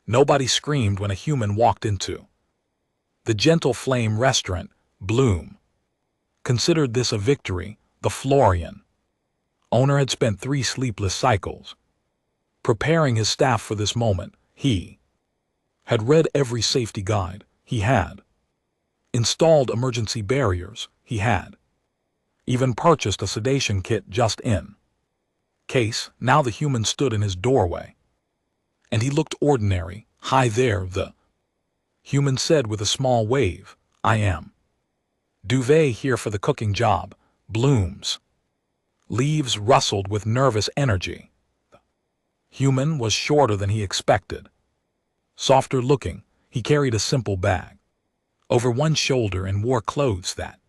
Nobody screamed when a human walked into the Gentle Flame restaurant. Bloom considered this a victory. The Florian owner had spent 3 sleepless cycles preparing his staff for this moment. He had read every safety guide. He had installed emergency barriers. He had even purchased a sedation kit just in case. Now the human stood in his doorway, and he looked ordinary. "Hi there," the human said with a small wave. "I am Duvet here for the cooking job." Bloom's leaves rustled with nervous energy. The human was shorter than he expected. Softer looking, he carried a simple bag over one shoulder and wore clothes that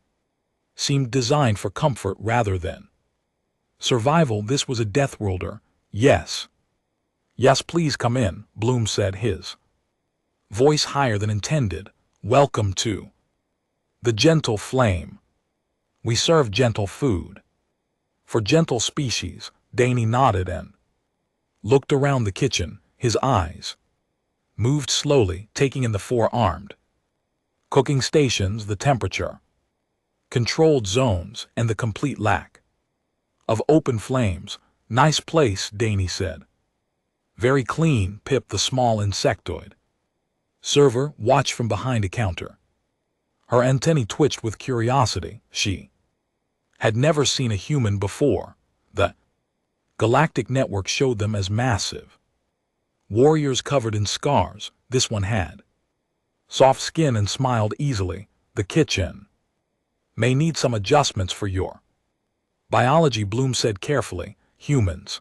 seemed designed for comfort rather than survival. This was a Deathworlder. "Yes. Yes, please come in," Bloom said, his voice higher than intended. "Welcome to the Gentle Flame. We serve gentle food for gentle species." Danny nodded and looked around the kitchen. His eyes moved slowly, taking in the 4-armed cooking stations, the temperature controlled zones, and the complete lack of open flames. "Nice place," Danny said. "Very clean." Pip, the small insectoid server, watched from behind a counter. Her antennae twitched with curiosity. She had never seen a human before. The galactic network showed them as massive warriors covered in scars. This one had soft skin and smiled easily. "The kitchen may need some adjustments for your biology," Bloom said carefully. "Humans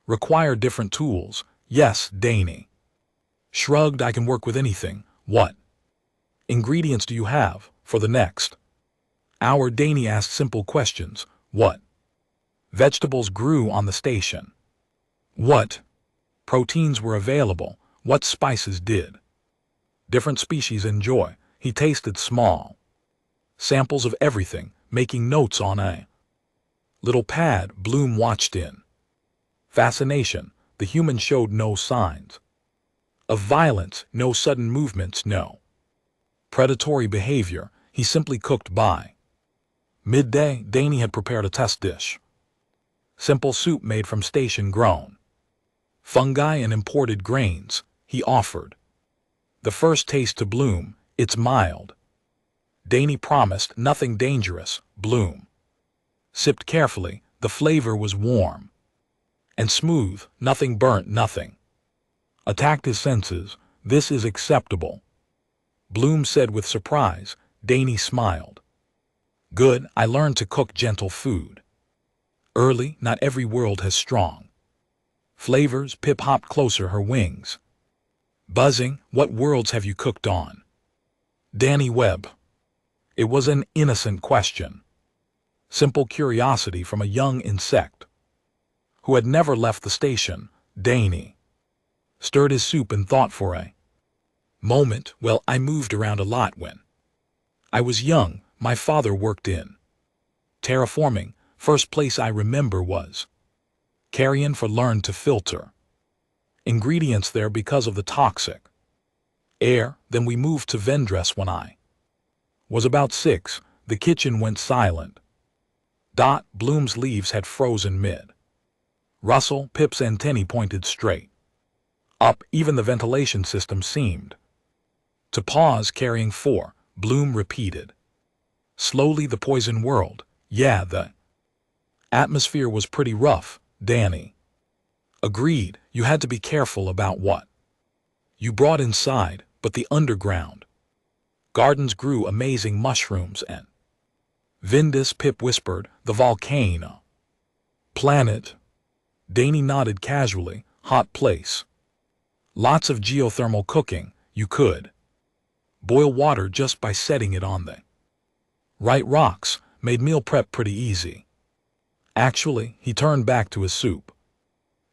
require different tools." "Yes," Danny shrugged. "I can work with anything." "What ingredients do you have for the next hour?" Danny asked simple questions. What vegetables grew on the station? What proteins were available? What spices did different species enjoy? He tasted small samples of everything, making notes on a little pad. Bloom watched in fascination. The human showed no signs of violence, no sudden movements, no predatory behavior. He simply cooked. By midday, Danny had prepared a test dish. Simple soup made from station-grown fungi and imported grains. He offered the first taste to Bloom. "It's mild," Danny promised. "Nothing dangerous." Bloom sipped carefully. The flavor was warm and smooth. Nothing burnt, nothing attacked his senses. "This is acceptable," Bloom said with surprise. Danny smiled. "Good. I learned to cook gentle food early. Not every world has strong flavors." Pip hopped closer, her wings buzzing. "What worlds have you cooked on, Danny Webb?" It was an innocent question, simple curiosity from a young insect who had never left the station. Danny stirred his soup and thought for a moment. "Well, I moved around a lot when I was young. My father worked in terraforming. First place I remember was Carrion for learned to filter ingredients there because of the toxic air. Then we moved to Vendress when I was about 6. The kitchen went silent. Bloom's leaves had frozen mid rustle. Pip's antennae pointed straight up. Even the ventilation system seemed to pause. "Carrying 4, Bloom repeated slowly. "The poison world." "Yeah, the atmosphere was pretty rough," Danny agreed. "You had to be careful about what you brought inside, but the underground gardens grew amazing mushrooms and Vindus." Pip whispered. "The volcano planet." Danny nodded casually. "Hot place. Lots of geothermal cooking. You could boil water just by setting it on the right rocks. Made meal prep pretty easy." Actually, he turned back to his soup,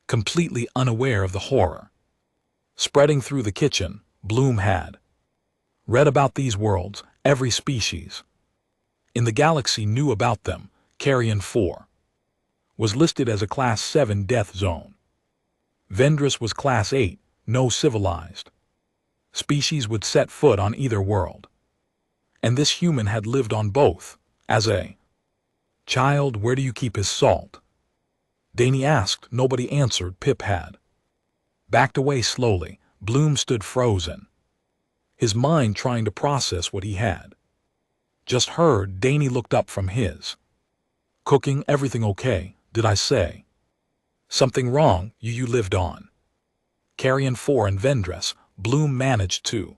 completely unaware of the horror spreading through the kitchen. Bloom had read about these worlds. Every species in the galaxy knew about them. Carrion 4 was listed as a Class 7 death zone. Vendress was Class 8. no civilized species would set foot on either world. And this human had lived on both. As a child, where do you keep his salt? Danny asked. Nobody answered. Pip had backed away slowly. Bloom stood frozen, his mind trying to process what he had just heard. Danny looked up from his cooking. Everything okay, did I say? Something wrong? You lived on Carrion 4 and Vendress, Bloom managed to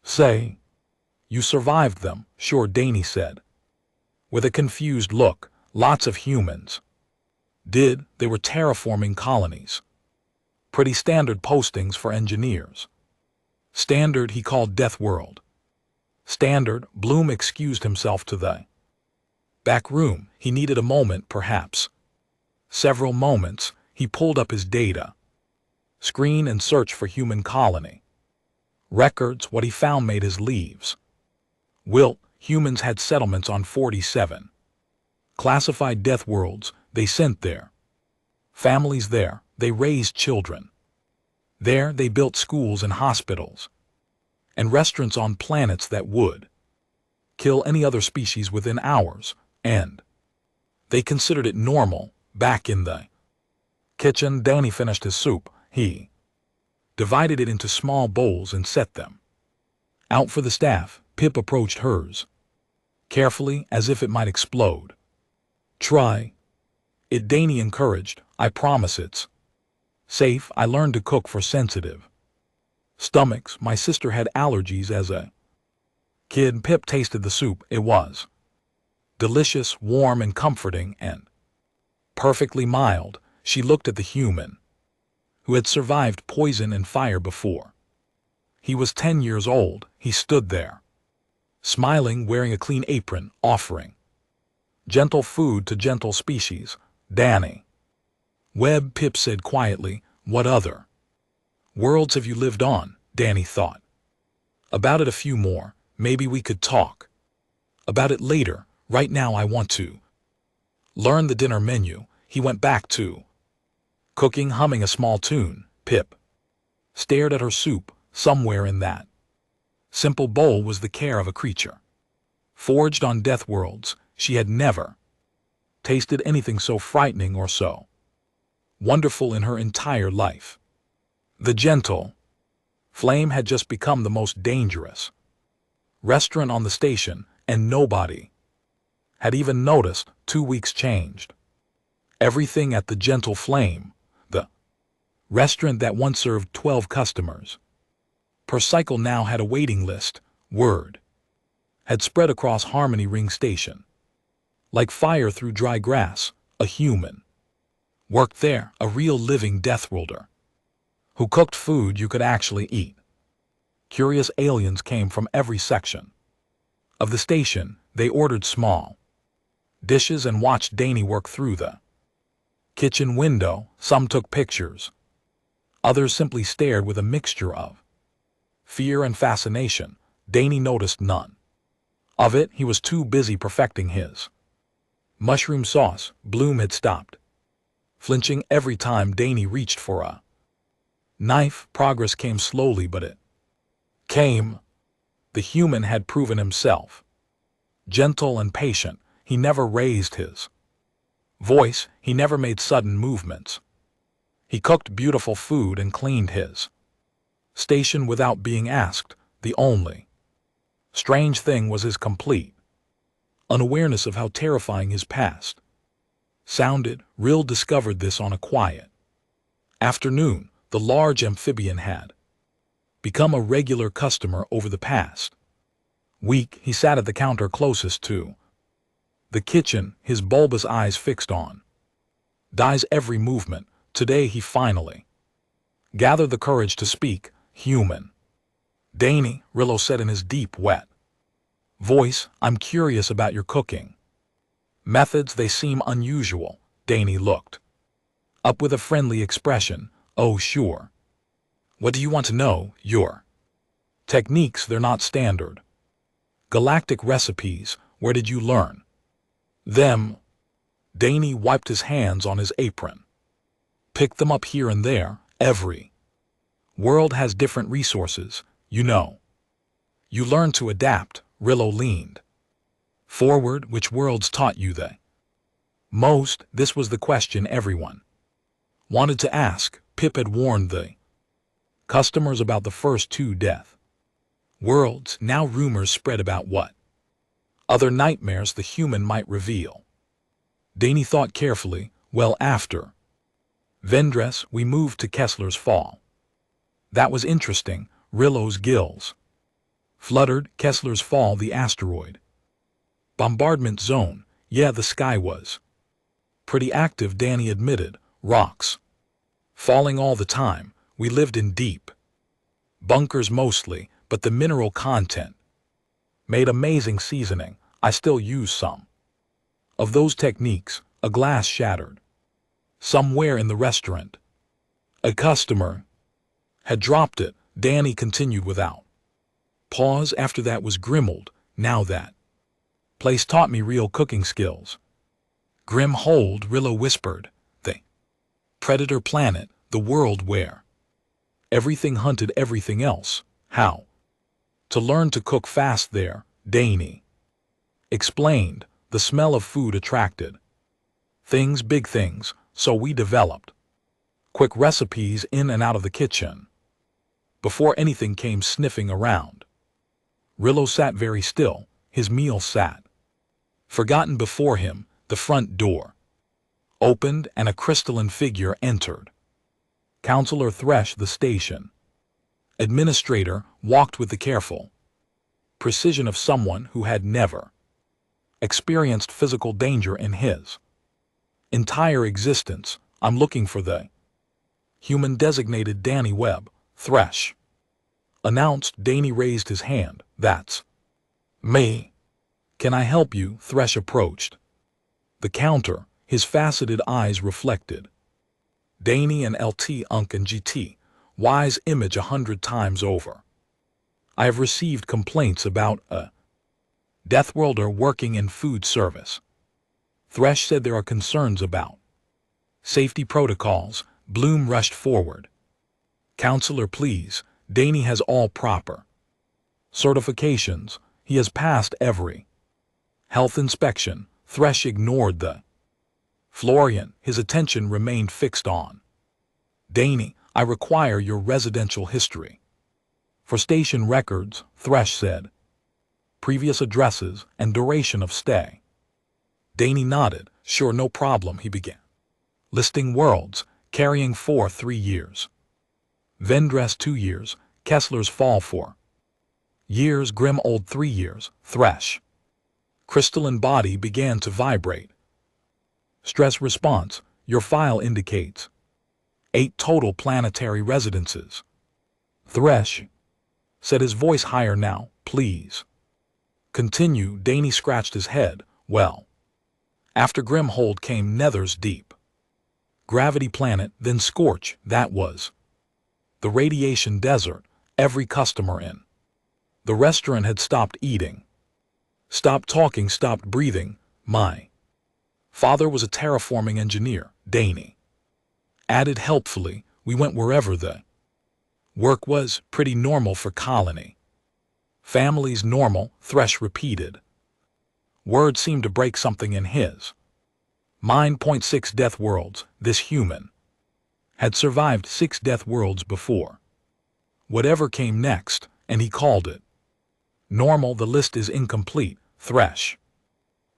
say. You survived them, sure, Danny said, with a confused look. Lots of humans did. They were terraforming colonies. Pretty standard postings for engineers. Standard, he called Deathworld standard. Bloom excused himself to the back room. He needed a moment, perhaps several moments. He pulled up his data screen and searched for human colony records. What he found made his leaves wilt. Humans had settlements on 47 classified Deathworlds. They sent their families there. They raised children there. They built schools and hospitals and restaurants on planets that would kill any other species within hours, and they considered it normal. Back in the kitchen, Danny finished his soup. He divided it into small bowls and set them out for the staff. Pip approached hers carefully, as if it might explode. Try it, Danny encouraged. I promise it's safe. I learned to cook for sensitive stomachs. My sister had allergies as a kid. Pip tasted the soup. It was delicious, warm and comforting, and perfectly mild. She looked at the human who had survived poison and fire before. He was 10 years old. He stood there, smiling, wearing a clean apron, offering gentle food to gentle species. Danny Webb, Pip said quietly. What other worlds have you lived on? Danny thought about it. A few more. Maybe we could talk about it later. Right now I want to learn the dinner menu. He went back to cooking, humming a small tune. Pip stared at her soup. Somewhere in that simple bowl was the care of a creature forged on Deathworlds. She had never tasted anything so frightening or so wonderful in her entire life. The gentle flame had just become the most dangerous restaurant on the station, and nobody had even noticed. 2 weeks changed everything at the Gentle Flame, the restaurant that once served 12 customers per cycle now had a waiting list. Word had spread across Harmony Ring Station like fire through dry grass. A human worked there, a real living Deathworlder who cooked food you could actually eat. Curious aliens came from every section of the station. They ordered small dishes and watched Danny work through the kitchen window. Some took pictures. Others simply stared with a mixture of fear and fascination. Danny noticed none of it. He was too busy perfecting his mushroom sauce. Bloom had stopped flinching every time Danny reached for a knife. Progress came slowly, but it came. The human had proven himself gentle and patient. He never raised his voice. He never made sudden movements. He cooked beautiful food and cleaned his station without being asked. The only strange thing was his complete unawareness of how terrifying his past sounded. Rill discovered this on a quiet afternoon. The large amphibian had become a regular customer over the past week. He sat at the counter closest to the kitchen, his bulbous eyes fixed on Dai's every movement. Today he finally gathered the courage to speak. Human Danny, Rillo said in his deep, wet voice, I'm curious about your cooking methods. They seem unusual. Danny looked up with a friendly expression. Oh, sure. What do you want to know? Your techniques. They're not standard galactic recipes. Where did you learn them? Danny wiped his hands on his apron. Picked them up here and there. Every World has different resources, you know. You learn to adapt, Rillo leaned forward. Which worlds taught you they? Most, this was the question everyone wanted to ask. Pip had warned the customers about the first 2 death worlds. Now rumors spread about what other nightmares the human might reveal. Danny thought carefully. Well, after Vendress, we moved to Kessler's Fall. That was interesting. Rillo's gills fluttered. Kessler's Fall, the asteroid bombardment zone. Yeah, the sky was pretty active, Danny admitted. Rocks falling all the time. We lived in deep bunkers mostly, but the mineral content made amazing seasoning. I still use some of those techniques. A glass shattered somewhere in the restaurant. A customer had dropped it. Danny continued without pause. After that was Grimald. Now that place taught me real cooking skills. Grimhold, Rillo whispered. The predator planet, the world where everything hunted everything else. How to learn to cook fast there, Danny explained. The smell of food attracted things, big things, so we developed quick recipes in and out of the kitchen before anything came sniffing around. Rillo sat very still. His meal sat forgotten before him. The front door opened and a crystalline figure entered. Counselor Thresh, the station administrator, walked with the careful precision of someone who had never experienced physical danger in his entire existence. I'm looking for the human designated Danny Webb, Thresh announced. Danny raised his hand. That's me. Can I help you? Thresh approached the counter. His faceted eyes reflected Danny and LT, Unk and GT, Y's image 100 times over. I have received complaints about a Deathworlder working in food service. Thresh said there are concerns about safety protocols. Bloom rushed forward. Counselor, please. Danny has all proper certifications. He has passed every health inspection. Thresh ignored the Florian. His attention remained fixed on Danny. I require your residential history for station records, Thresh said. Previous addresses and duration of stay. Danny nodded. Sure, no problem, he began listing worlds. Carrying for 3 years. Vendress 2 years. Kessler's Fall 4 years. Grimold 3 years. Thresh crystalline body began to vibrate. Stress response. Your file indicates 8 total planetary residences. Thresh said, his voice higher now. Please continue. Danny scratched his head. Well, after Grimhold came Nether's Deep Gravity Planet, then Scorch. That was the radiation desert. Every customer in the restaurant had stopped eating, stopped talking, stopped breathing. My father was a terraforming engineer, Danny added helpfully. We went wherever the work was. Pretty normal for colony families. Normal, Thresh repeated. Words seemed to break something in his mind. 6 death worlds. This human had survived 6 death worlds before. Whatever came next, and he called it normal. The list is incomplete, Thresh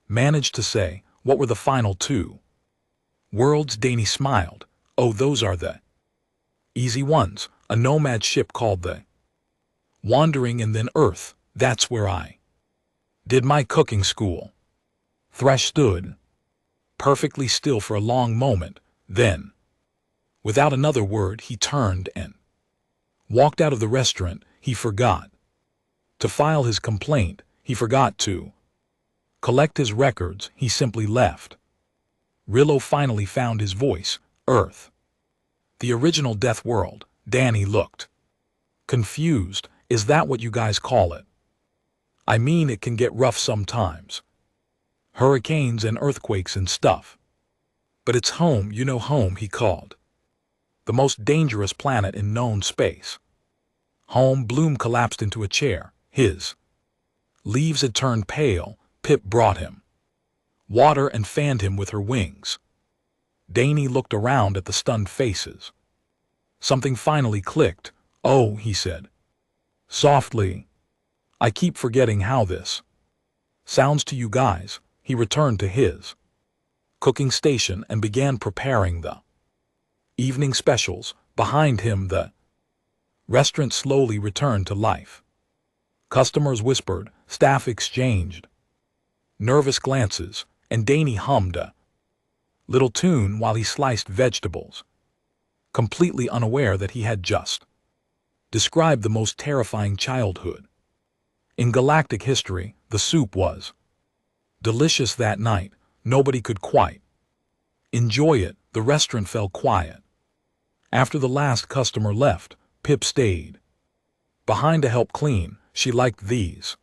managed to say. What were the final 2 worlds? Danny smiled. Oh, those are the easy ones. A nomad ship called the Wandering, and then Earth. That's where I did my cooking school. Thresh stood perfectly still for a long moment. Then, without another word, he turned and walked out of the restaurant. He forgot to file his complaint. He forgot to collect his records. He simply left. Rillo finally found his voice. Earth. The original death world. Danny looked confused. Is that what you guys call it? I mean, it can get rough sometimes. Hurricanes and earthquakes and stuff. But it's home, you know, home, he called. the most dangerous planet in known space. Home. Bloom collapsed into a chair. His leaves had turned pale. Pip brought him water and fanned him with her wings. Danny looked around at the stunned faces. Something finally clicked. "Oh," he said softly. "I keep forgetting how this sounds to you guys." He returned to his cooking station and began preparing the evening specials. Behind him, the restaurant slowly returned to life. Customers whispered, staff exchanged nervous glances, and Danny hummed a little tune while he sliced vegetables, completely unaware that he had just described the most terrifying childhood in galactic history. The soup was delicious that night. Nobody could quite enjoy it. The restaurant fell quiet. After the last customer left, Pip stayed behind to help clean. She liked these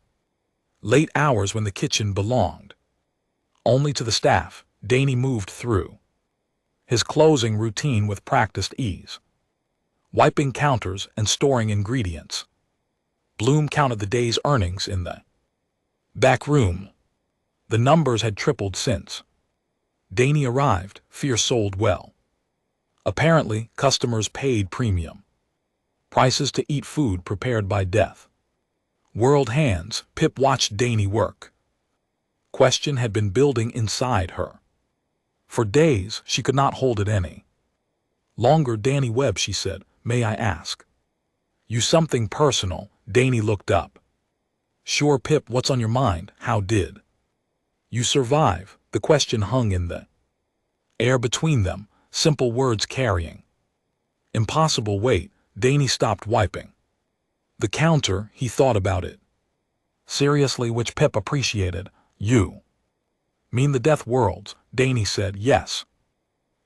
late hours when the kitchen belonged only to the staff. Danny moved through his closing routine with practiced ease, wiping counters and storing ingredients. Bloom counted the day's earnings in the back room. The numbers had tripled since Danny arrived. Fear sold well. Apparently, customers paid premium prices to eat food prepared by Death World hands. Pip watched Danny work. Question had been building inside her. For days, she could not hold it any longer. "Danny Webb," she said, "may I ask you something personal?" Danny looked up. "Sure, Pip, what's on your mind?" "How did you survive?" The question hung in the air between them, simple words carrying impossible weight. Danny stopped wiping the counter. He thought about it seriously, which Pip appreciated. "You mean the Deathworlds?" Danny said. "Yes.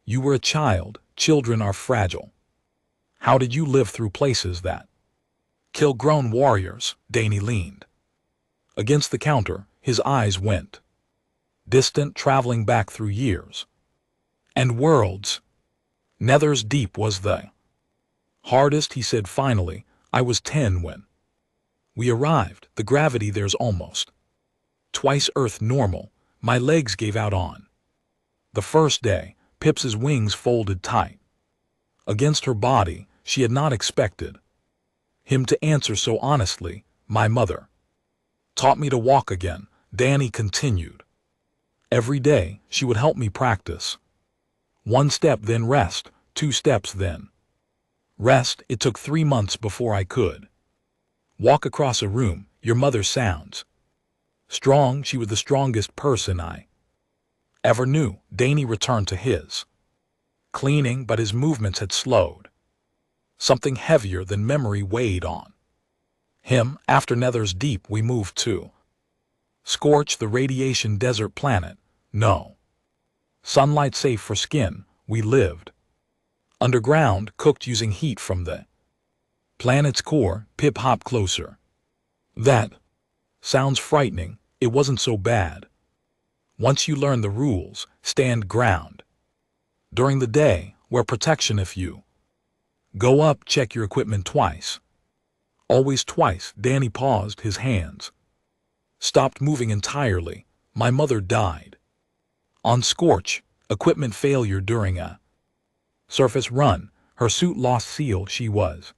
You were a child. Children are fragile. How did you live through places that kill grown warriors?" Danny leaned against the counter. His eyes went distant, traveling back through years and worlds. "Nether's Deep was the hardest," he said finally. "I was 10 when we arrived. The gravity there's almost twice Earth normal. My legs gave out on the first day." Pip's wings folded tight against her body. She had not expected him to answer so honestly. "My mother taught me to walk again," Danny continued. "Every day she would help me practice. 1 step, then rest. 2 steps, then rest. It took 3 months before I could walk across a room. Your mother sounds strong. She was the strongest person I ever knew." Danny returned to his cleaning, but his movements had slowed. Something heavier than memory weighed on him. "After Nether's Deep, we moved to Scorch, the radiation desert planet. No sunlight, safe for skin. We lived underground, cooked using heat from the planet's core." Pip hopped closer. "That sounds frightening." "It wasn't so bad once you learn the rules. Stand ground during the day. Wear protection if you go up. Check your equipment twice. Always twice." Danny paused. His hands stopped moving entirely. "My mother died on Scorch. Equipment failure during a surface run. Her suit lost seal. She was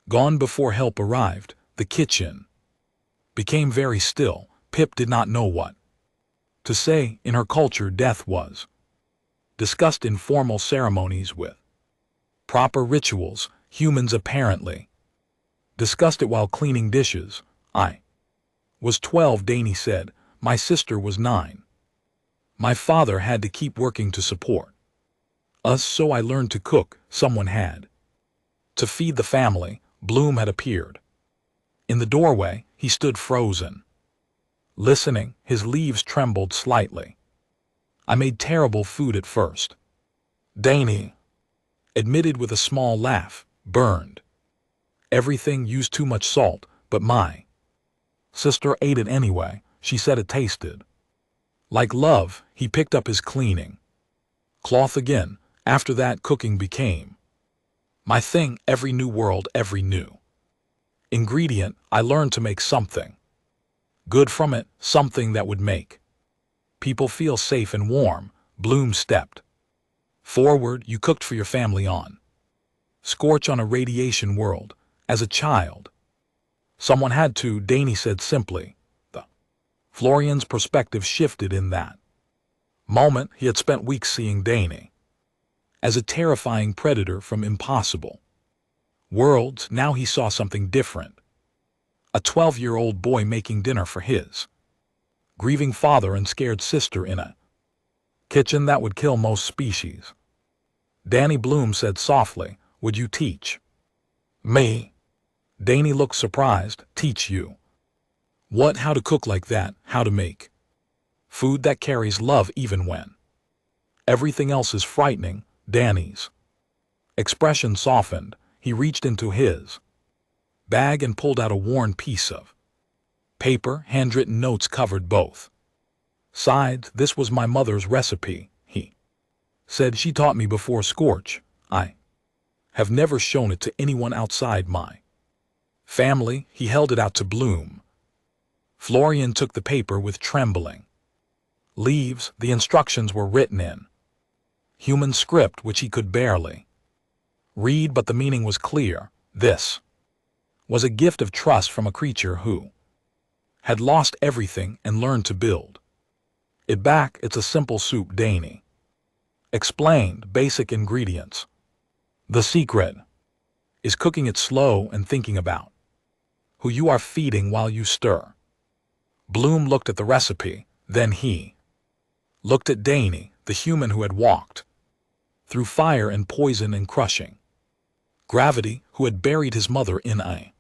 gone before help arrived." The kitchen became very still. Pip did not know what to say. In her culture, death was discussed in formal ceremonies with proper rituals. Humans apparently discussed it while cleaning dishes. "I was 12, Danny said. "My sister was 9. My father had to keep working to support us, so I learned to cook. Someone had to feed the family." Bloom had appeared in the doorway. He stood frozen, listening. His leaves trembled slightly. "I made terrible food at first," Danny admitted with a small laugh. "Burned everything, used too much salt, but my sister ate it anyway. She said it tasted like love." He picked up his cleaning cloth again. "After that, cooking became My thing, every new world, every new ingredient, I learned to make something good from it, something that would make people feel safe and warm. Bloom stepped forward. You cooked for your family on Scorch on a radiation world. As a child, someone had to, Danny said simply. The Florian's perspective shifted in that moment. He had spent weeks seeing Danny as a terrifying predator from impossible worlds. Now he saw something different. A 12-year-old boy making dinner for his grieving father and scared sister in a kitchen that would kill most species. Danny, Bloom said softly, would you teach me? Danny looked surprised. Teach you what? How to cook like that, how to make food that carries love even when everything else is frightening. Danny's expression softened. He reached into his bag and pulled out a worn piece of paper. Handwritten notes covered both sides. This was my mother's recipe, he said. She taught me before Scorch. I have never shown it to anyone outside my family. He held it out to Bloom. Florian took the paper with trembling leaves. The instructions were written in human script, which he could barely read, but the meaning was clear. This was a gift of trust from a creature who had lost everything and learned to build it back. It's a simple soup, Danny explained. Basic ingredients. The secret is cooking it slow and thinking about who you are feeding while you stir. Bloom looked at the recipe, then he looked at Danny, the human who had walked through fire and poison and crushing gravity, who had buried his mother in a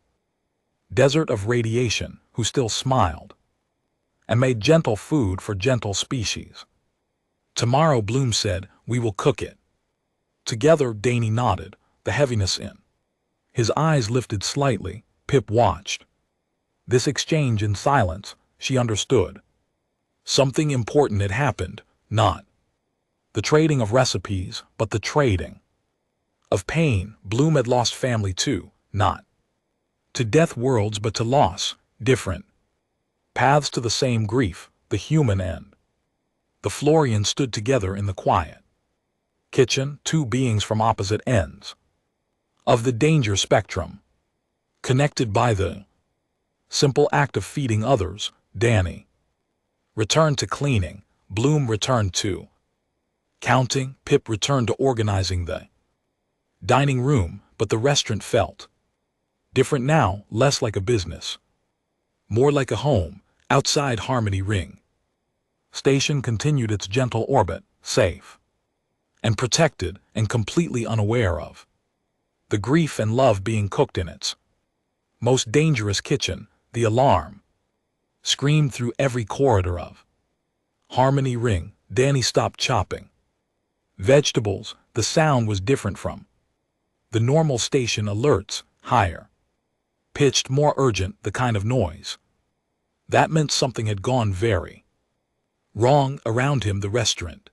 desert of radiation, who still smiled and made gentle food for gentle species. Tomorrow, Bloom said, we will cook it together. Danny nodded, the heaviness in his eyes lifted slightly. Pip watched this exchange in silence. She understood something important had happened, not the trading of recipes, but the trading of pain. Bloom had lost family too, not to Deathworlds but to loss, different paths to the same grief. The human and the Florian stood together in the quiet kitchen, two beings from opposite ends of the danger spectrum, connected by the simple act of feeding others. Danny returned to cleaning. Bloom returned to counting. Pip returned to organizing the dining room, but the restaurant felt different now, less like a business, more like a home. Outside, Harmony Ring Station continued its gentle orbit, safe and protected and completely unaware of the grief and love being cooked in its most dangerous kitchen. The alarm screamed through every corridor of Harmony Ring. Danny stopped chopping vegetables. The sound was different from the normal station alerts, higher pitched, more urgent, the kind of noise that meant something had gone very wrong. Around him, the restaurant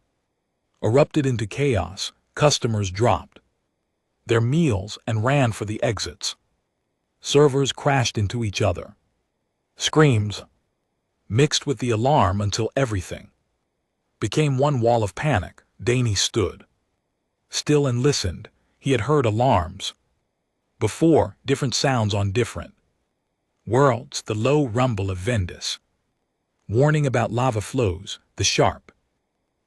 erupted into chaos. Customers dropped their meals and ran for the exits. Servers crashed into each other. Screams mixed with the alarm until everything became one wall of panic. Danny stood still and listened. He had heard alarms before, different sounds on different worlds. The low rumble of Vendis warning about lava flows, the sharp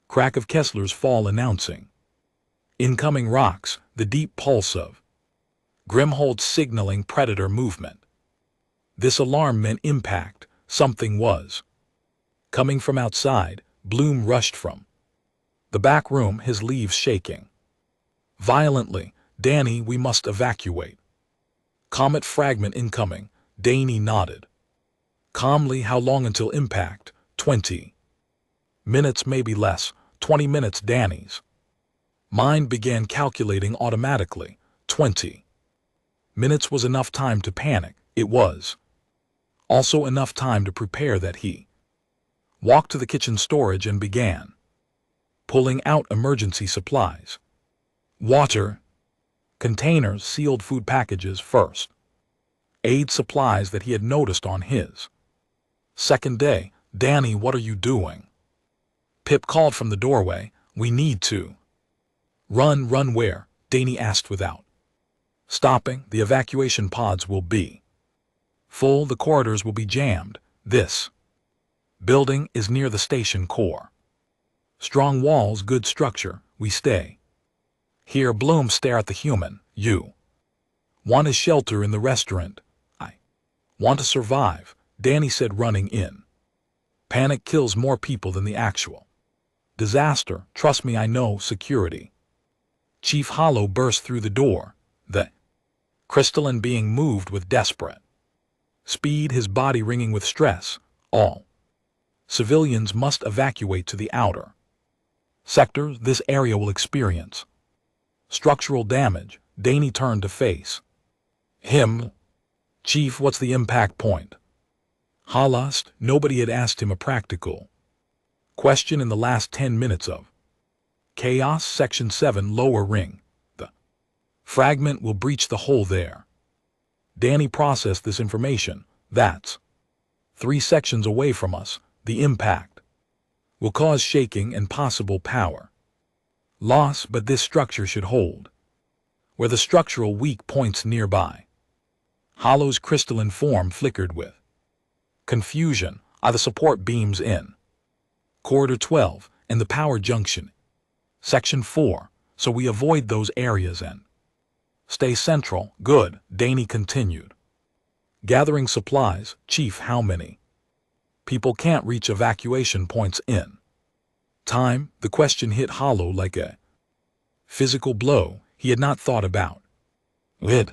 crack of Kessler's fall announcing incoming rocks, the deep pulse of Grimhold signaling predator movement. This alarm meant impact. Something was coming from outside. Bloom rushed from the back room, his leaves shaking violently. Danny, we must evacuate. Comet fragment incoming. Danny nodded calmly. How long until impact? 20 minutes, maybe less. 20 minutes. Danny's mind began calculating automatically. 20 minutes was enough time to panic. It was also enough time to prepare. That he walked to the kitchen storage and began pulling out emergency supplies. Water, Containers, sealed food packages first. Aid supplies that he had noticed on his. Second day. Danny, what are you doing? Pip called from the doorway. We need to. Run where? Danny asked without stopping. The evacuation pods will be full, the corridors will be jammed. This building is near the station core. Strong walls, good structure. We stay here. Bloom stare at the human. You want a shelter in the restaurant. I want to survive, Danny said, running in. Panic kills more people than the actual disaster. Trust me, I know. Security. Chief Hollow burst through the door, the crystalline being moved with desperate speed, his body ringing with stress. All civilians must evacuate to the outer sectors. This area will experience structural damage. Danny turned to face him. Chief, what's the impact point? Hollust. Nobody had asked him a practical question in the last 10 minutes of chaos. Section 7, lower ring. The fragment will breach the hole there. Danny processed this information. That's 3 sections away from us. The impact will cause shaking and possible power loss, but this structure should hold. Where the structural weak points nearby. Hollow's crystalline form flickered with confusion. Are the support beams in Corridor 12 and the power junction? Section 4, so we avoid those areas and stay central. Good, Danny continued. Gathering supplies. Chief, how many people can't reach evacuation points in time? The question hit Hollow like a physical blow. He had not thought about it.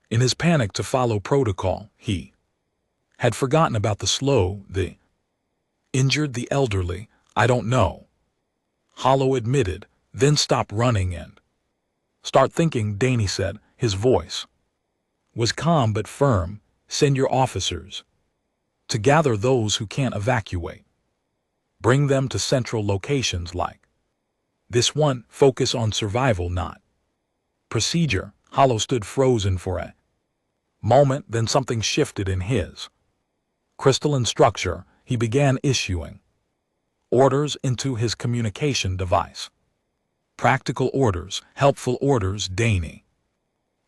In his panic to follow protocol, he had forgotten about the slow, the injured, the elderly. I don't know, Hollow admitted. Then stop running and start thinking, Danny said. His voice was calm but firm. Send your officers to gather those who can't evacuate. Bring them to central locations like this one. Focus on survival, not procedure. Hollow stood frozen for a moment, then something shifted in his crystalline structure. He began issuing orders into his communication device. Practical orders, helpful orders. Danny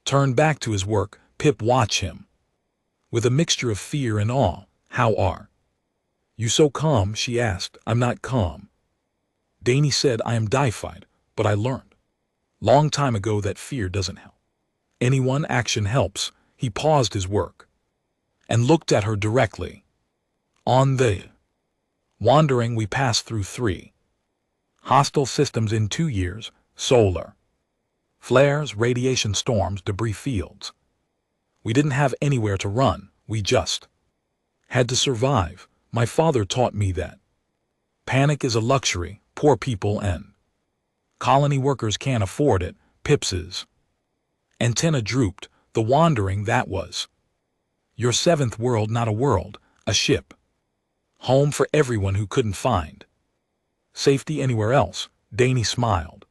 turned back to his work. Pip watched him with a mixture of fear and awe. How are you so calm? She asked. I'm not calm, Danny said. I am deified, but I learned long time ago that fear doesn't help anyone. Action helps. He paused his work and looked at her directly. On the wandering, we passed through 3 hostile systems in 2 years. Solar flares, radiation storms, debris fields. We didn't have anywhere to run. We just had to survive. My father taught me that panic is a luxury. Poor people and colony workers can't afford it. Pips's antenna drooped. The wandering, that was your 7th world, not a world, a ship. Home for everyone who couldn't find safety anywhere else. Danny smiled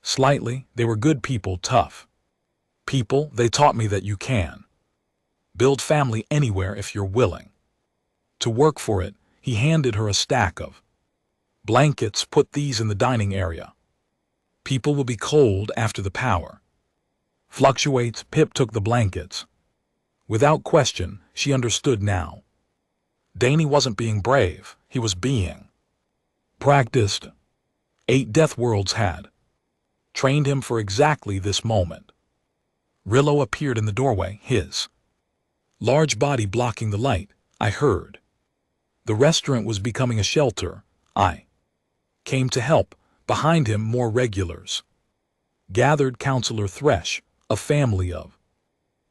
slightly. They were good people, tough people. They taught me that you can build family anywhere if you're willing to work for it. He handed her a stack of blankets. Put these in the dining area. People will be cold after the power fluctuates. Pip took the blankets without question. She understood now. Danny wasn't being brave. He was being practiced. 8 Deathworlds had trained him for exactly this moment. Rillo appeared in the doorway, his large body blocking the light. I heard the restaurant was becoming a shelter. I came to help. Behind him, more regulars gathered. Counselor Thresh, a family of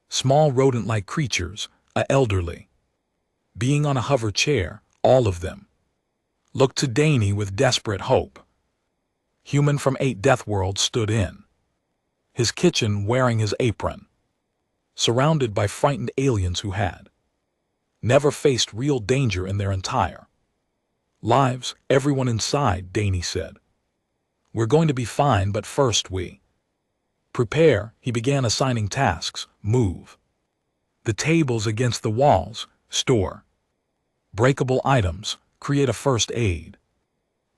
small rodent-like creatures, a elderly being on a hover chair. All of them looked to Danny with desperate hope. Human from 8 Deathworlds stood in his kitchen wearing his apron, surrounded by frightened aliens who had never faced real danger in their entire lives. Everyone inside, Danny said. We're going to be fine, but first we Prepare, he began assigning tasks. Move the tables against the walls. Store breakable items. Create a first aid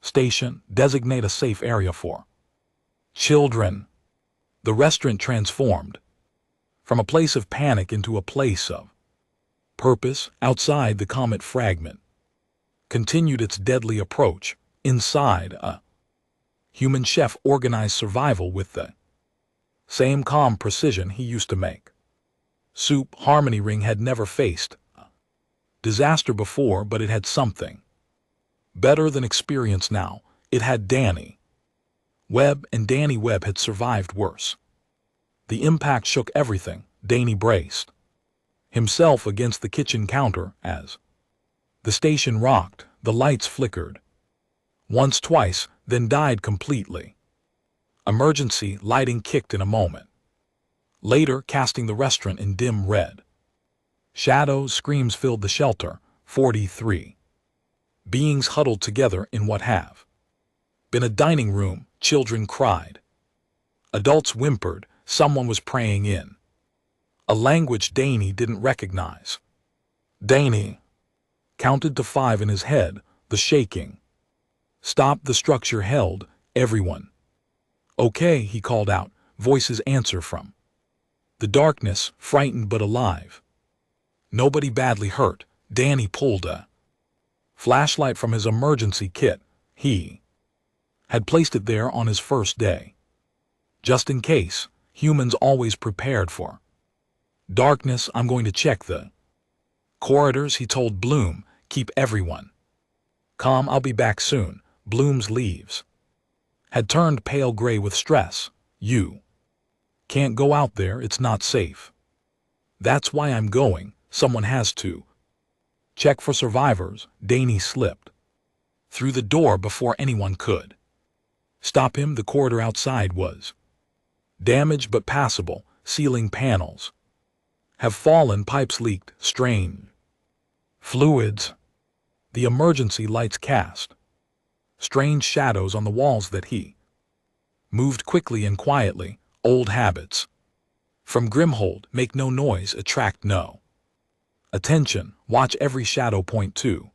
station. Designate a safe area for children. The restaurant transformed from a place of panic into a place of purpose. Outside, the comet fragment continued its deadly approach. Inside, a human chef organized survival with the same calm precision he used to make soup. Harmony Ring had never faced a disaster before, but it had something better than experience now. It had Danny Webb, and Danny Webb had survived worse. The impact shook everything. Danny braced himself against the kitchen counter as the station rocked. The lights flickered once, twice, then died completely. Emergency lighting kicked in a moment later, casting the restaurant in dim red. Shadows, screams filled the shelter. 43 beings huddled together in what have been a dining room. Children cried. Adults whimpered. Someone was praying in a language Danny didn't recognize. Danny counted to 5 in his head. The shaking stopped. The structure held. Everyone okay, he called out. Voices answer from the darkness, frightened but alive. Nobody badly hurt. Danny pulled a flashlight from his emergency kit. He had placed it there on his first day. Just in case. Humans always prepared for darkness. I'm going to check the corridors, he told Bloom. Keep everyone calm. I'll be back soon. Bloom's leaves had turned pale gray with stress. You can't go out there. It's not safe. That's why I'm going. Someone has to check for survivors. Danny slipped through the door before anyone could stop him. The corridor outside was damaged but passable. Ceiling panels have fallen. Pipes leaked. Strange fluids. The emergency lights cast strange shadows on the walls that he moved quickly and quietly. Old habits from Grimhold. Make no noise. Attract no attention. Watch every shadow point to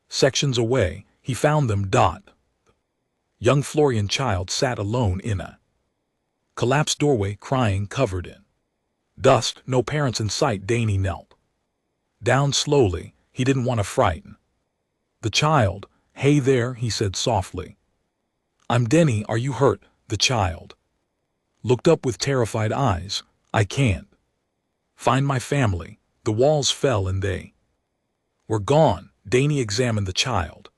sections away. He found them. Young Florian child sat alone in a collapsed doorway, crying, covered in dust. No parents in sight. Danny knelt down slowly. He didn't want to frighten the child. Hey there, he said softly. I'm Denny. Are you hurt? The child looked up with terrified eyes. I can't find my family. The walls fell and they were gone. Danny examined the child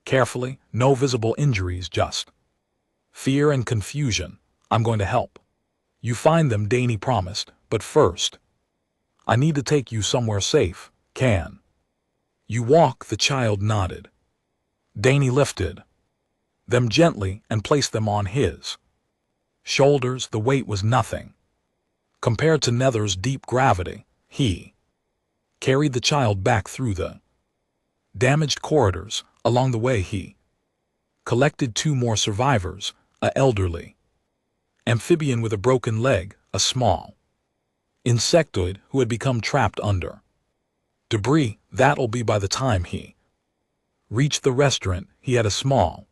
carefully. No visible injuries, just fear and confusion. I'm going to help you find them, Danny promised. But first, I need to take you somewhere safe. Can you walk? The child nodded. Danny lifted them gently and placed them on his shoulders. The weight was nothing compared to Nether's deep gravity. He carried the child back through the damaged corridors. Along the way, he collected 2 more survivors, an elderly amphibian with a broken leg, a small insectoid who had become trapped under debris. That'll be by the time he reached the restaurant. He had a small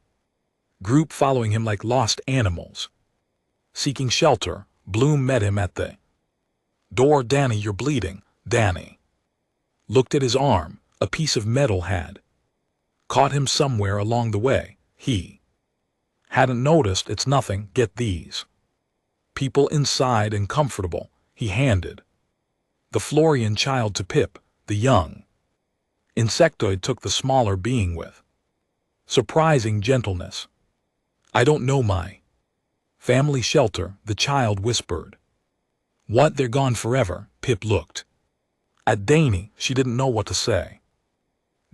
group following him like lost animals seeking shelter. Bloom met him at the door. Danny, you're bleeding. Danny looked at his arm. A piece of metal had caught him somewhere along the way. He hadn't noticed. It's nothing. Get these people inside and comfortable. He handed the Florian child to Pip. The young insectoid took the smaller being with surprising gentleness. I don't know my family. Shelter, the child whispered. What? They're gone forever. Pip looked at Danny. She didn't know what to say.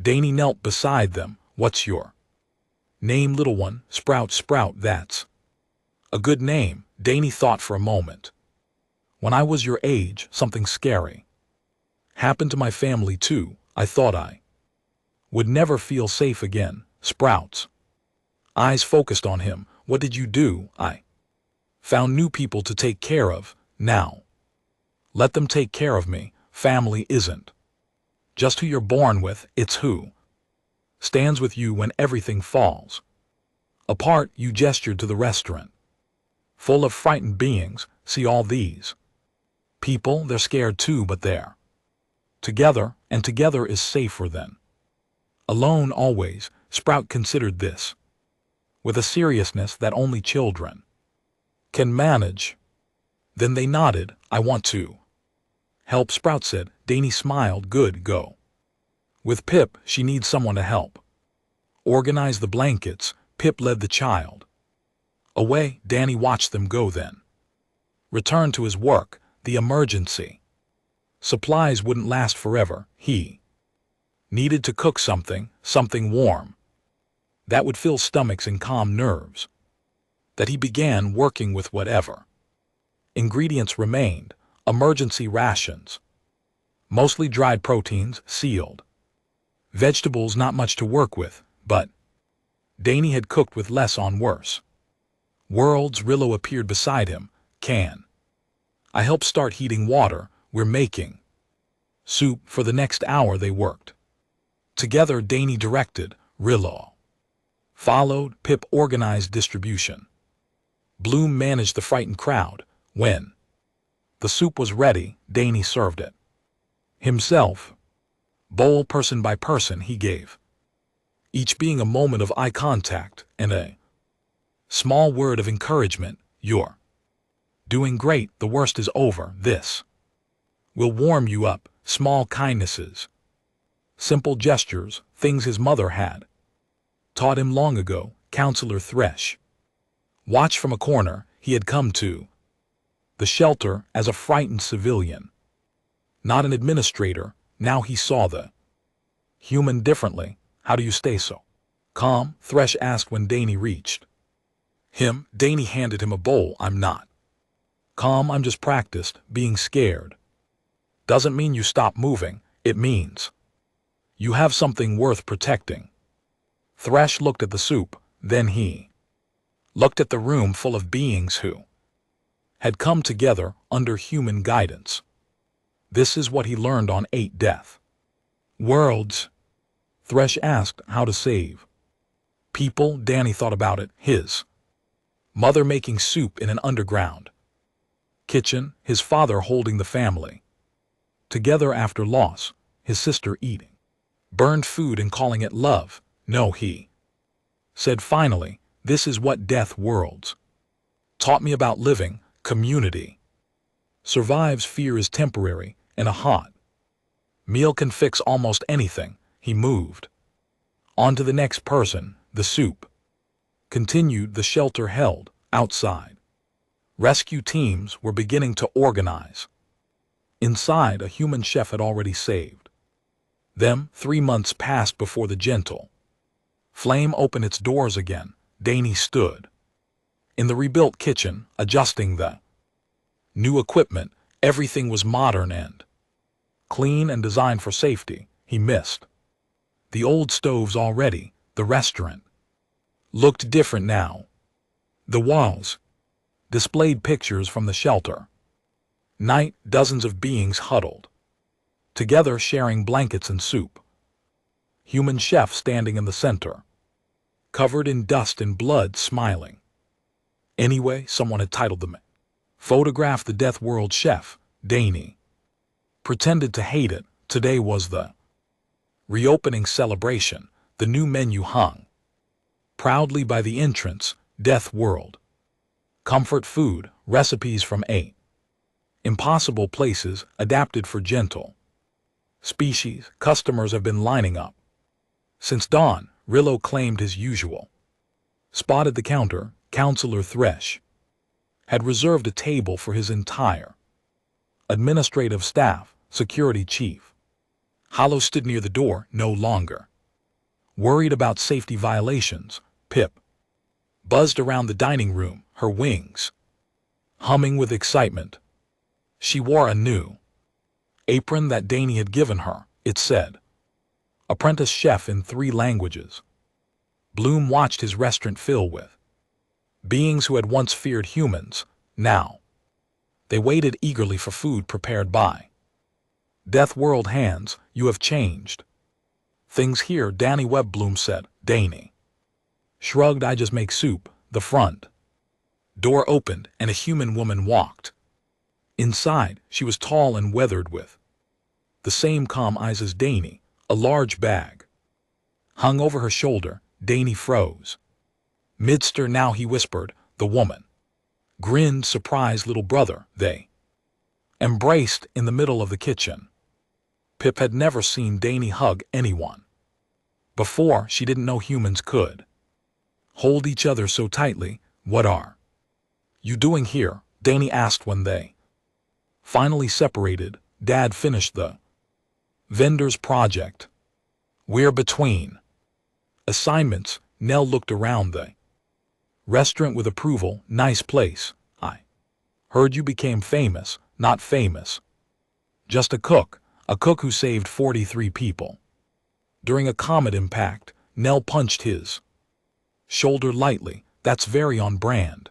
Danny knelt beside them. What's your name, little one? Sprout. Sprout, that's a good name. Danny thought for a moment. When I was your age, something scary happened to my family too. I thought I would never feel safe again. Sprout's eyes focused on him. What did you do? I Found new people to take care of, now. Let them take care of me. Family isn't just who you're born with, it's who stands with you when everything falls apart. You gestured to the restaurant, full of frightened beings. See all these people, they're scared too, but they're together, and together is safer than alone always. Sprout considered this with a seriousness that only children can manage. Then they nodded. I want to help, Sprout said. Danny smiled. Good, go with Pip. She needs someone to help organize the blankets. Pip led the child away. Danny watched them go, then returned to his work. The emergency supplies wouldn't last forever. He needed to cook something warm that would fill stomachs and calm nerves. That he began working with whatever ingredients remained. Emergency rations, mostly dried proteins, sealed vegetables, not much to work with, but Danny had cooked with less on worse worlds. Rillo appeared beside him. Can I help start heating water? We're making soup. For the next hour they worked together. Danny directed, Rillo followed. Pip organized distribution. Bloom managed the frightened crowd. When the soup was ready, Danny served it himself, bowl person by person. He gave each being a moment of eye contact and a small word of encouragement. You're doing great. The worst is over. This will warm you up. Small kindnesses, simple gestures, things his mother had taught him long ago. Counselor Thresh watched from a corner. He had come to the shelter as a frightened civilian, not an administrator. Now he saw the human differently. How do you stay so calm? Thresh asked when Danny reached him. Danny handed him a bowl. I'm not calm, I'm just practiced. Being scared doesn't mean you stop moving. It means you have something worth protecting. Thresh looked at the soup, then he looked at the room full of beings who had come together under human guidance. This is what he learned on 8 Deathworlds. Thresh asked how to save people. Danny thought about it. His mother making soup in an underground kitchen, his father holding the family together after loss, his sister eating burned food and calling it love. No, he said finally, this is what Deathworlds taught me about living. Community survives. Fear is temporary, and a hot meal can fix almost anything. He moved on to the next person. The soup continued. The shelter held. Outside, rescue teams were beginning to organize. Inside, a human chef had already saved them. 3 months passed before the gentle flame opened its doors again. Danny stood in the rebuilt kitchen, adjusting the new equipment. Everything was modern and clean and designed for safety. He missed the old stoves already. The restaurant looked different now. The walls displayed pictures from the shelter. Night, dozens of beings huddled together, sharing blankets and soup. Human chef standing in the center, covered in dust and blood, smiling. Anyway, someone had titled them. Photograph the Deathworld chef. Danny pretended to hate it. Today was the reopening celebration. The new menu hung proudly by the entrance. Deathworld comfort food, recipes from 8 impossible places, adapted for gentle species. Customers have been lining up since dawn. Rillo claimed his usual spot at the counter. Counselor Thresh had reserved a table for his entire administrative staff. Security chief Hollow stood near the door, no longer worried about safety violations. Pip buzzed around the dining room, her wings humming with excitement. She wore a new apron that Danny had given her. It said, "Apprentice Chef" in 3 languages. Bloom watched his restaurant fill with beings who had once feared humans. Now, they waited eagerly for food prepared by Deathworld hands. You have changed things here, Danny Webbloom said. Danny shrugged. I just make soup. The front door opened and a human woman walked. Inside, she was tall and weathered with the same calm eyes as Danny. A large bag hung over her shoulder. Danny froze. Midster now, he whispered. The woman grinned, surprised. Little brother, they embraced in the middle of the kitchen. Pip had never seen Danny hug anyone before. She didn't know humans could hold each other so tightly. What are you doing here? Danny asked when they finally separated. Dad finished the vendor's project. We're between assignments. Nell looked around the restaurant with approval. Nice place. I heard you became famous. Not famous. Just a cook who saved 43 people during a comet impact. Nell punched his shoulder lightly. That's very on brand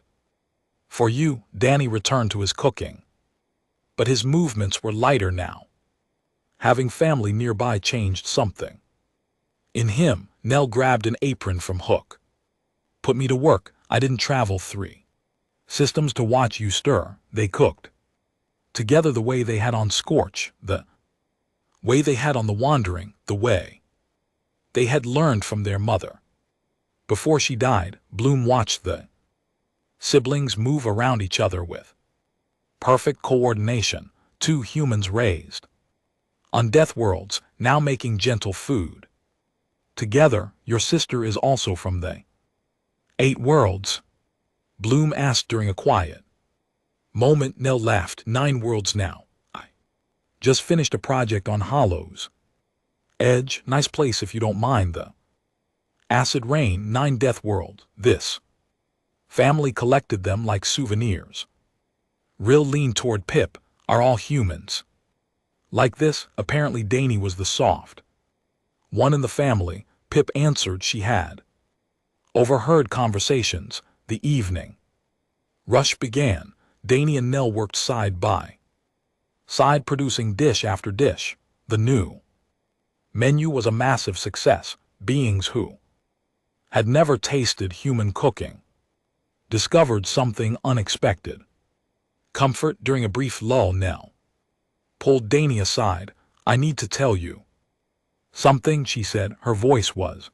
for you. Danny returned to his cooking, but his movements were lighter now. Having family nearby changed something in him. Nell grabbed an apron from Hook. Put me to work. I didn't travel 3 systems to watch you stir. They cooked together the way they had on Scorch, the way they had on The Wandering, the way they had learned from their mother before she died. Bloom watched the siblings move around each other with perfect coordination. 2 humans raised on Deathworlds, now making gentle food together. Your sister is also from the 8 worlds? Bloom asked during a quiet moment. Nell laughed. 9 worlds now. I just finished a project on Hollows Edge. Nice place if you don't mind the acid rain. 9 Deathworld. This family collected them like souvenirs. Rill leaned toward Pip. Are all humans like this? Apparently Danny was the soft one in the family. Pip answered she had overheard conversations. The evening rush began. Danny and Nell worked side by side, producing dish after dish. The new menu was a massive success. Beings who had never tasted human cooking discovered something unexpected. Comfort. During a brief lull, Nell pulled Danny aside. I need to tell you something, she said. Her voice was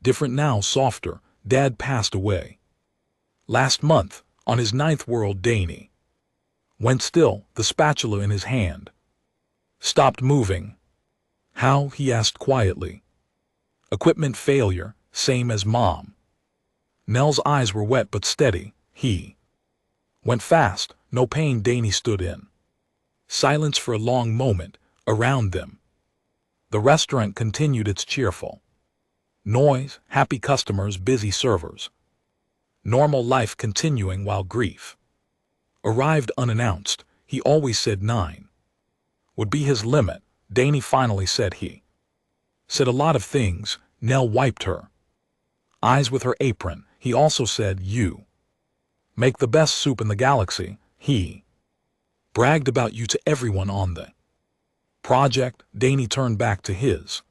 different now, softer. Dad passed away last month on his 9th world. Danny went still, the spatula in his hand stopped moving. How? He asked quietly. Equipment failure, same as Mom. Nell's eyes were wet but steady. He went fast. No pain. Danny stood in silence for a long moment. Around them, the restaurant continued its cheerful noise. Happy customers, busy servers. Normal life continuing while grief arrived unannounced. He always said 9 would be his limit. Danny finally said he said a lot of things. Nell wiped her eyes with her apron. He also said, you make the best soup in the galaxy. He bragged about you to everyone on the project. Danny turned back to his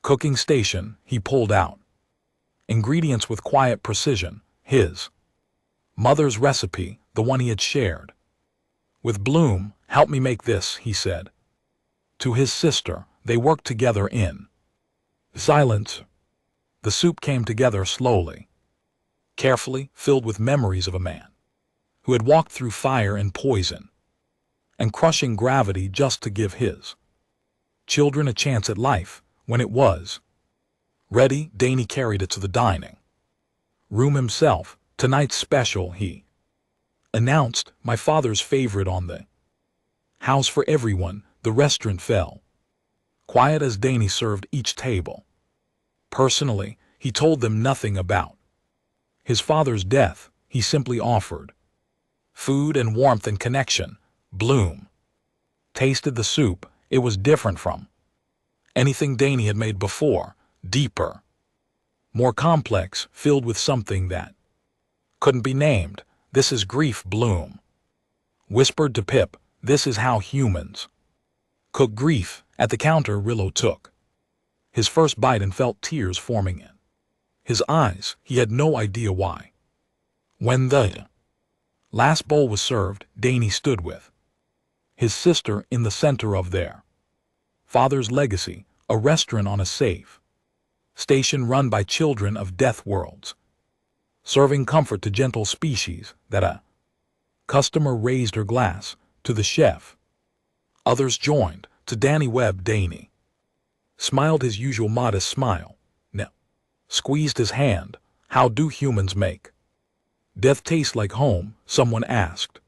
cooking station. He pulled out ingredients with quiet precision. His mother's recipe, the one he had shared with Bloom. Help me make this, he said to his sister. They worked together in silence. The soup came together slowly, carefully, filled with memories of a man who had walked through fire and poison and crushing gravity just to give his children a chance at life. When it was ready, Danny carried it to the dining room himself. Tonight's special, he announced, my father's favorite on the house for everyone. The restaurant fell quiet as Danny served each table. Personally, he told them nothing about his father's death. He simply offered food and warmth and connection. Bloom tasted the soup. It was different from anything Danny had made before. Deeper, more complex, filled with something that couldn't be named. This is grief, Bloom whispered to Pip. This is how humans cook grief. At the counter, Rillo took his first bite and felt tears forming in his eyes. He had no idea why. When the last bowl was served, Danny stood with his sister in the center of their father's legacy, a restaurant on a safe station run by children of Deathworlds, serving comfort to gentle species. That a customer raised her glass to the chef. Others joined. To Danny Webb, Danny smiled his usual modest smile. No. Squeezed his hand. How do humans make death taste like home? Someone asked.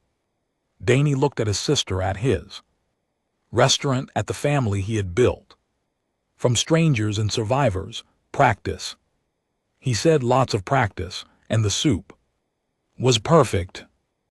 Danny looked at his sister, at his restaurant, at the family he had built from strangers and survivors. Practice, he said. Lots of practice, and the soup was perfect.